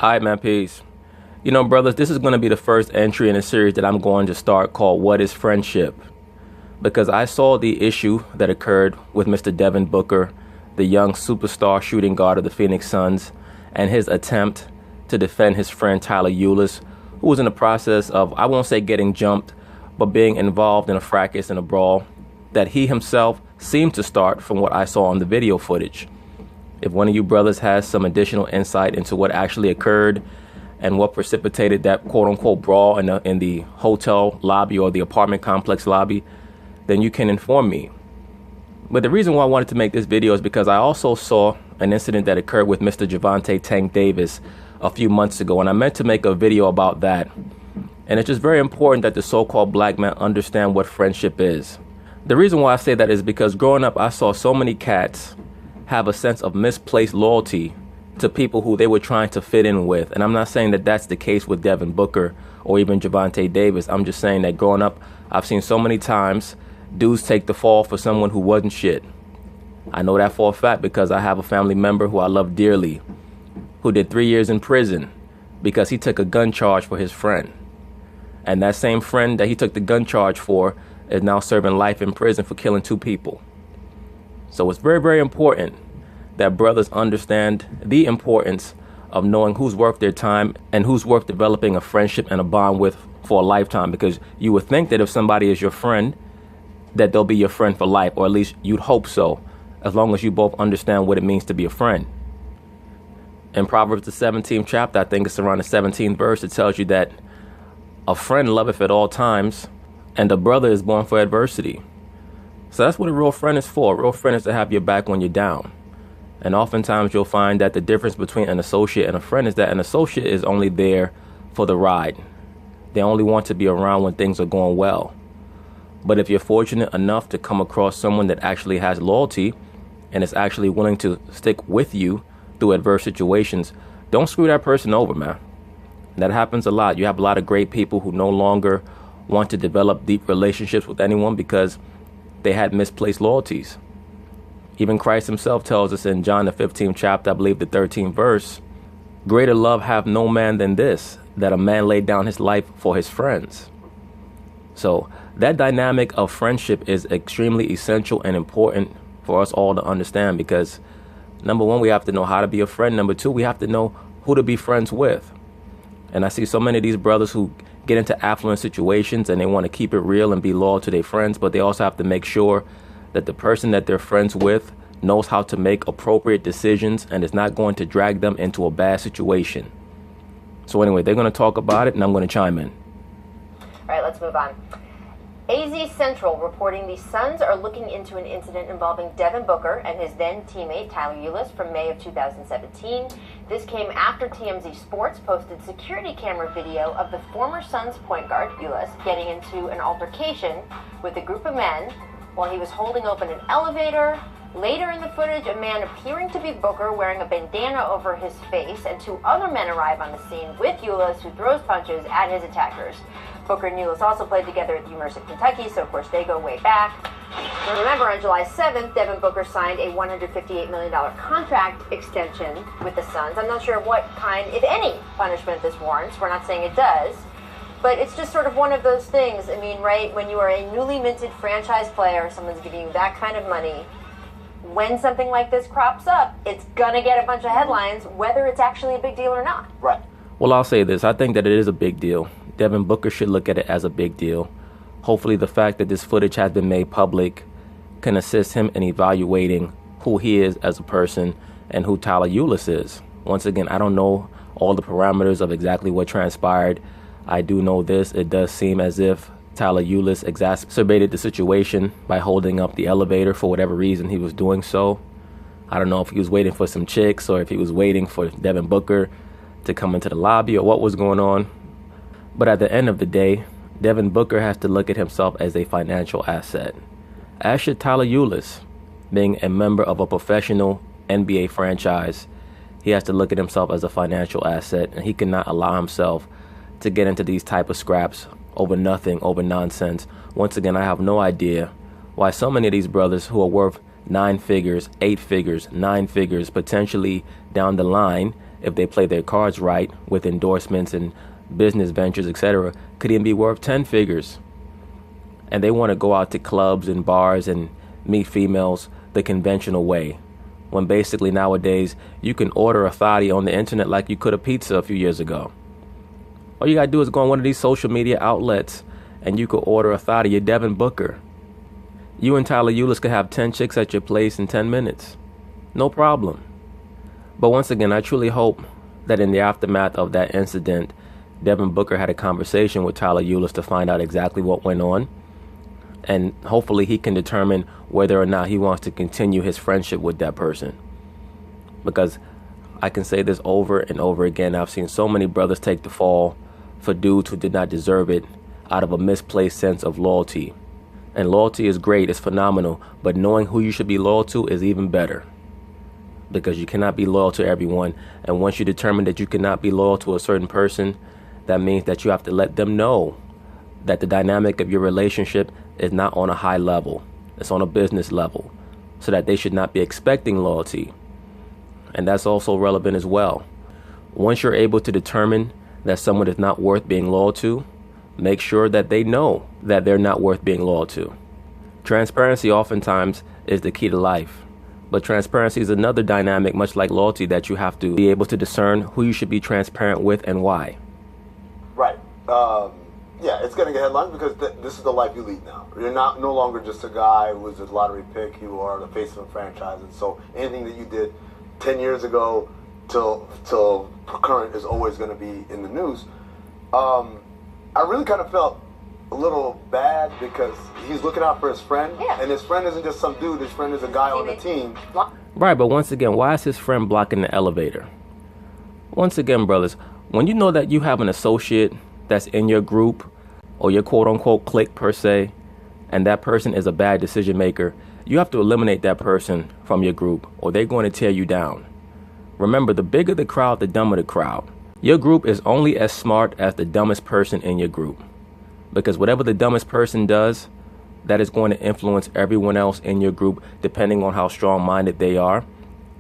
All right, man, peace. You know, brothers, this is going to be the first entry in a series that I'm going to start called What is Friendship? Because I saw the issue that occurred with Mr. Devin Booker, the young superstar shooting guard of the Phoenix Suns, and his attempt to defend his friend Tyler Ulis, who was in the process of, I won't say getting jumped, but being involved in a fracas and a brawl that he himself seemed to start from what I saw on the video footage. If one of you brothers has some additional insight into what actually occurred and what precipitated that quote-unquote brawl in the hotel lobby or the apartment complex lobby, then you can inform me. But the reason why I wanted to make this video is because I also saw an incident that occurred with Mr. Javante Tank Davis a few months ago, and I meant to make a video about that. And it's just very important that the so-called black man understand what friendship is. The reason why I say that is because growing up, I saw so many cats have a sense of misplaced loyalty to people who they were trying to fit in with. And I'm not saying that that's the case with Devin Booker or even Javante Davis. I'm just saying that growing up, I've seen so many times dudes take the fall for someone who wasn't shit. I know that for a fact because I have a family member who I love dearly, who did 3 years in prison because he took a gun charge for his friend. And that same friend that he took the gun charge for is now serving life in prison for killing 2 people. So it's very, very important that brothers understand the importance of knowing who's worth their time and who's worth developing a friendship and a bond with for a lifetime. Because you would think that if somebody is your friend, that they'll be your friend for life, or at least you'd hope so, as long as you both understand what it means to be a friend. In Proverbs the 17th chapter, I think it's around the 17th verse, it tells you that a friend loveth at all times, and a brother is born for adversity. So that's what a real friend is for. A real friend is to have your back when you're down. And oftentimes you'll find that the difference between an associate and a friend is that an associate is only there for the ride. They only want to be around when things are going well. But if you're fortunate enough to come across someone that actually has loyalty and is actually willing to stick with you through adverse situations, don't screw that person over, man. That happens a lot. You have a lot of great people who no longer want to develop deep relationships with anyone because they had misplaced loyalties. Even Christ himself tells us in John the 15th chapter, I believe the 13th verse, greater love hath no man than this, that a man lay down his life for his friends. So that dynamic of friendship is extremely essential and important for us all to understand because, number one, we have to know how to be a friend. Number two, we have to know who to be friends with. And I see so many of these brothers who get into affluent situations and they want to keep it real and be loyal to their friends, but they also have to make sure that the person that they're friends with knows how to make appropriate decisions and is not going to drag them into a bad situation. So anyway, they're going to talk about it and I'm going to chime in. All right, let's move on. AZ Central reporting the Suns are looking into an incident involving Devin Booker and his then teammate Tyler Ulis from May of 2017. This came after TMZ Sports posted security camera video of the former Suns point guard, Ulis, getting into an altercation with a group of men while he was holding open an elevator. Later in the footage, a man appearing to be Booker wearing a bandana over his face and 2 other men arrive on the scene with Ulis, who throws punches at his attackers. Booker and Ulis also played together at the University of Kentucky, so of course they go way back. Remember, on July 7th, Devin Booker signed a $158 million contract extension with the Suns. I'm not sure what kind, if any, punishment this warrants. We're not saying it does. But it's just sort of one of those things. I mean, right, when you are a newly minted franchise player, someone's giving you that kind of money, when something like this crops up, it's going to get a bunch of headlines, whether it's actually a big deal or not. Right. Well, I'll say this. I think that it is a big deal. Devin Booker should look at it as a big deal. Hopefully the fact that this footage has been made public can assist him in evaluating who he is as a person and who Tyler Ulis is. Once again, I don't know all the parameters of exactly what transpired. I do know this. It does seem as if Tyler Ulis exacerbated the situation by holding up the elevator for whatever reason he was doing so. I don't know if he was waiting for some chicks or if he was waiting for Devin Booker to come into the lobby or what was going on. But at the end of the day, Devin Booker has to look at himself as a financial asset, as should Tyler Ulis. Being a member of a professional NBA franchise, he has to look at himself as a financial asset, and he cannot allow himself to get into these type of scraps over nothing, over nonsense. Once again, I have no idea why so many of these brothers who are worth 9 figures, 8 figures, 9 figures, potentially down the line, if they play their cards right with endorsements and business ventures, etc., could even be worth 10 figures. And they want to go out to clubs and bars and meet females the conventional way, when basically nowadays you can order a thotty on the internet like you could a pizza a few years ago. All you gotta do is go on one of these social media outlets and you could order a thotty. You're Devin Booker. You and Tyler Eulis could have 10 chicks at your place in 10 minutes. No problem. But once again, I truly hope that in the aftermath of that incident, Devin Booker had a conversation with Tyler Eulis to find out exactly what went on. And hopefully he can determine whether or not he wants to continue his friendship with that person. Because I can say this over and over again. I've seen so many brothers take the fall for dudes who did not deserve it out of a misplaced sense of loyalty. And loyalty is great, it's phenomenal, but knowing who you should be loyal to is even better. Because you cannot be loyal to everyone. And once you determine that you cannot be loyal to a certain person, that means that you have to let them know that the dynamic of your relationship is not on a high level. It's on a business level, so that they should not be expecting loyalty. And that's also relevant as well. Once you're able to determine that someone is not worth being loyal to, make sure that they know that they're not worth being loyal to. Transparency oftentimes is the key to life. But transparency is another dynamic, much like loyalty, that you have to be able to discern who you should be transparent with and why. Right. Yeah, it's going to get headlines because this is the life you lead now. You're no longer just a guy who was a lottery pick. You are the face of a franchise. And so anything that you did 10 years ago till current is always going to be in the news. I really kind of felt a little bad because he's looking out for his friend. Yeah. And his friend isn't just some dude. His friend is a guy on the team. Right, but once again, why is his friend blocking the elevator? Once again, brothers, when you know that you have an associate that's in your group or your quote-unquote clique per se, and that person is a bad decision maker, you have to eliminate that person from your group or they're going to tear you down. Remember, the bigger the crowd, the dumber the crowd. Your group is only as smart as the dumbest person in your group. Because whatever the dumbest person does, that is going to influence everyone else in your group depending on how strong-minded they are.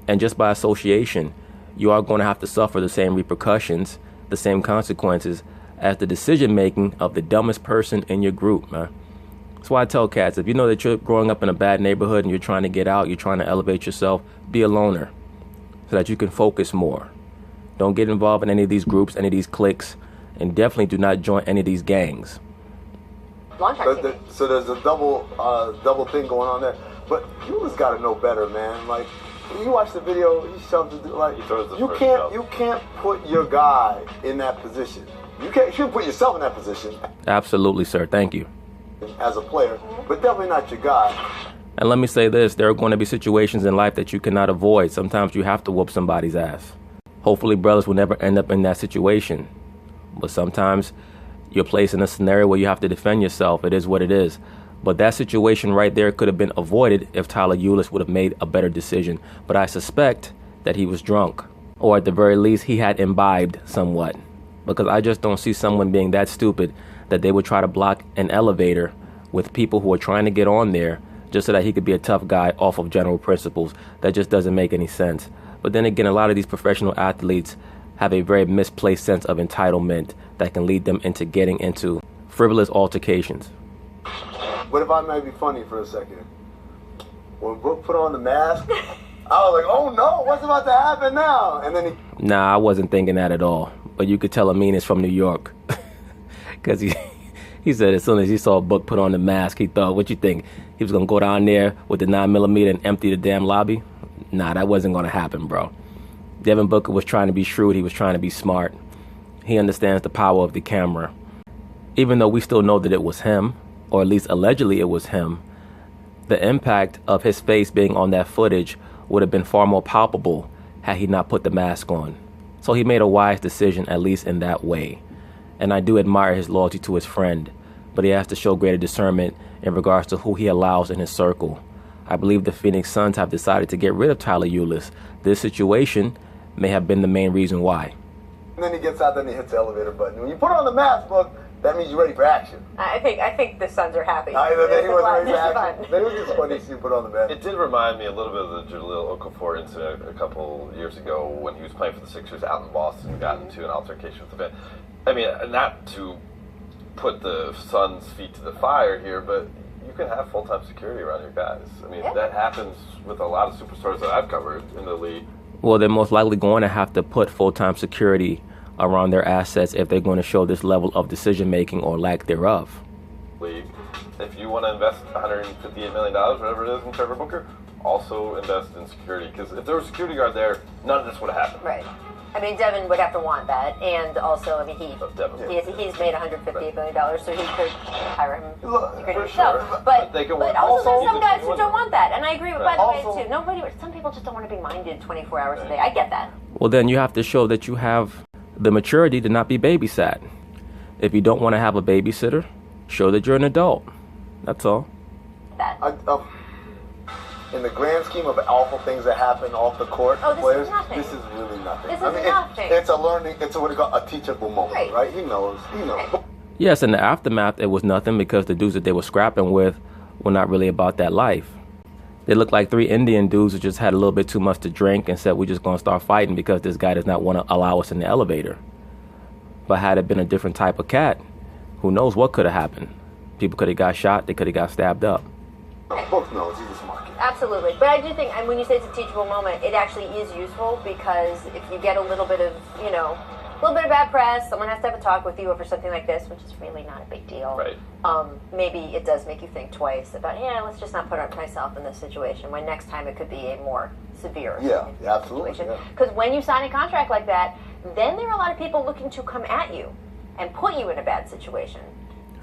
And just by association, you are going to have to suffer the same repercussions, the same consequences as the decision-making of the dumbest person in your group, man. That's why I tell cats, if you know that you're growing up in a bad neighborhood and you're trying to get out, you're trying to elevate yourself, be a loner so that you can focus more. Don't get involved in any of these groups, any of these cliques, and definitely do not join any of these gangs. So there's a double thing going on there. But you just got to know better, man. Like, you watch the video, he shoves it, like, you can't put your guy in that position. You shouldn't put yourself in that position. Absolutely, sir. Thank you. As a player, but definitely not your guy. And let me say this, there are going to be situations in life that you cannot avoid. Sometimes you have to whoop somebody's ass. Hopefully brothers will never end up in that situation. But sometimes you're placed in a scenario where you have to defend yourself. It is what it is. But that situation right there could have been avoided if Tyler Eulis would have made a better decision. But I suspect that he was drunk, or at the very least he had imbibed somewhat. Because I just don't see someone being that stupid that they would try to block an elevator with people who are trying to get on there just so that he could be a tough guy off of general principles. That just doesn't make any sense. But then again, a lot of these professional athletes have a very misplaced sense of entitlement that can lead them into getting into frivolous altercations. But if I may be funny for a second, when Brooke put on the mask, I was like, oh no, what's about to happen now? And then Nah, I wasn't thinking that at all. But you could tell Amin is from New York. Because he said as soon as he saw Book put on the mask, he thought, what you think? He was going to go down there with the 9mm and empty the damn lobby? Nah, that wasn't going to happen, bro. Devin Booker was trying to be shrewd. He was trying to be smart. He understands the power of the camera. Even though we still know that it was him, or at least allegedly it was him, the impact of his face being on that footage would have been far more palpable had he not put the mask on. So he made a wise decision, at least in that way. And I do admire his loyalty to his friend, but he has to show greater discernment in regards to who he allows in his circle. I believe the Phoenix Suns have decided to get rid of Tyler Eulis. This situation may have been the main reason why. And then he gets out, then he hits the elevator button. When you put on the mask, Book, that means you're ready for action. I think the Suns are happy. Then he was ready for This is action. fun. Then it was just funny to see him put on the bench. It did remind me a little bit of the Jahlil Okafor incident a couple years ago when he was playing for the Sixers out in Boston and got into an altercation with the fan. I mean, not to put the Suns' feet to the fire here, but you can have full-time security around your guys. I mean, that happens with a lot of superstars that I've covered in the league. Well, they're most likely going to have to put full-time security around their assets if they're going to show this level of decision-making or lack thereof. League. If you want to invest $158 million, whatever it is, in Trevor Booker, also invest in security. Because if there was a security guard there, none of this would have happened. Right. I mean, Devin would have to want that, and also, I mean, he's made $158 million, so he could hire him. For sure. But they can work. also, there's some guys who don't want that, and I agree with. By the Also- way, too, some people just don't want to be minded 24 hours a day. I get that. Well, then you have to show that you have the maturity to not be babysat. If you don't want to have a babysitter, show that you're an adult. That's all. That. In the grand scheme of awful things that happen off the court, Oh, this is players, nothing. this is really nothing. This is nothing. It's a learning. It's what they call a teachable moment, right? He knows. Yes, in the aftermath, it was nothing because the dudes that they were scrapping with were not really about that life. They looked like three Indian dudes who just had a little bit too much to drink and said, we're just going to start fighting because this guy does not want to allow us in the elevator. But had it been a different type of cat, who knows what could have happened. People could have got shot. They could have got stabbed up. Book knows. He's a smart kid. Absolutely. But I do think, and when you say it's a teachable moment, it actually is useful because if you get a little bit of, a little bit of bad press, someone has to have a talk with you over something like this, which is really not a big deal. Right. Maybe it does make you think twice about, let's just not put myself in this situation, when next time it could be a more severe absolutely. situation. Because when you sign a contract like that, then there are a lot of people looking to come at you and put you in a bad situation.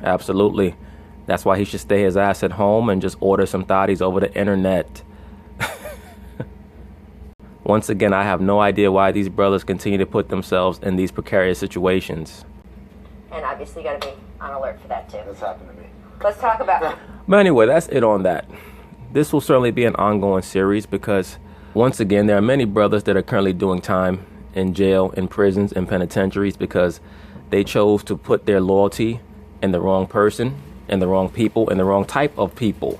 Absolutely. That's why he should stay his ass at home and just order some thotties over the internet. Once again, I have no idea why these brothers continue to put themselves in these precarious situations. And obviously you got to be on alert for that too. That's happened to me. Let's talk about But anyway, that's it on that. This will certainly be an ongoing series because, once again, there are many brothers that are currently doing time in jail, in prisons, in penitentiaries because they chose to put their loyalty in the wrong person, in the wrong people, in the wrong type of people.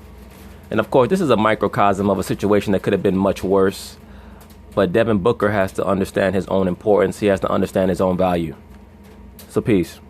And of course, this is a microcosm of a situation that could have been much worse. But Devin Booker has to understand his own importance. He has to understand his own value. So peace.